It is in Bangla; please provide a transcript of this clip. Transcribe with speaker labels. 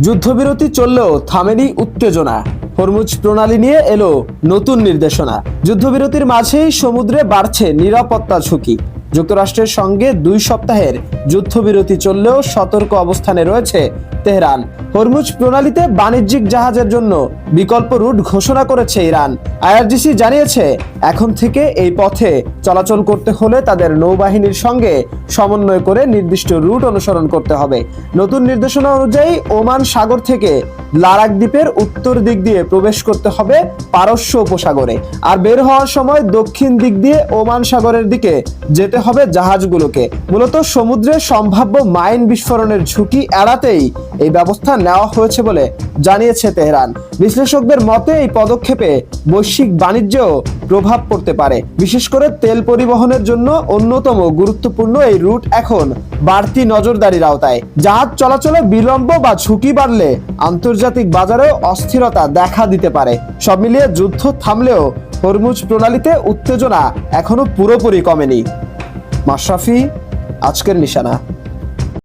Speaker 1: যুদ্ধবিরতি চললেও থামেনি উত্তেজনা। হরমুজ প্রণালী নিয়ে এলো নতুন নির্দেশনা। যুদ্ধবিরতির মাঝেই সমুদ্রে বাড়ছে নিরাপত্তা ঝুঁকি। যুক্তরাষ্ট্রের সঙ্গে 2 সপ্তাহের যুদ্ধবিরতি চললেও সতর্ক অবস্থানে রয়েছে তেহরান। হরমুজ প্রণালীতে বাণিজ্যিক জাহাজের জন্য বিকল্প রুট ঘোষণা করেছে ইরান। আইআরজিসি জানিয়েছে, এখন থেকে এই পথে চলাচল করতে হলে তাদের নৌবাহিনীর সঙ্গে সমন্বয় করে নির্দিষ্ট রুট অনুসরণ করতে হবে। নতুন নির্দেশনা অনুযায়ী ওমান সাগর থেকে লারাক দ্বীপের উত্তর দিক দিয়ে প্রবেশ করতে হবে পারস্য উপসাগরে, আর বের হওয়ার সময় দক্ষিণ দিক দিয়ে ওমান সাগরের দিকে যেতে হবে জাহাজগুলোকে। মূলত সমুদ্রে সম্ভাব্য মাইন বিস্ফোরণের ঝুঁকি এড়াতেই এই ব্যবস্থা নেওয়া হয়েছে বলে জানিয়েছে তেহরান। বিশ্লেষকদের মতে এই পদক্ষেপে বৈশ্বিক বাণিজ্যেও প্রভাব পড়তে পারে। বিশেষ করে তেল পরিবহনের জন্য অন্যতম গুরুত্বপূর্ণ এই রুট এখন বাড়তি নজরদারির আওতায়। জাহাজ চলাচলে বিলম্ব বা ঝুঁকি বাড়লে আন্তর্জাতিক বাজারেও অস্থিরতা দেখা দিতে পারে। সব মিলিয়ে যুদ্ধ থামলেও হরমুজ প্রণালীতে উত্তেজনা এখনো পুরোপুরি কমেনি। মাশরাফি, আজকের নিশানা।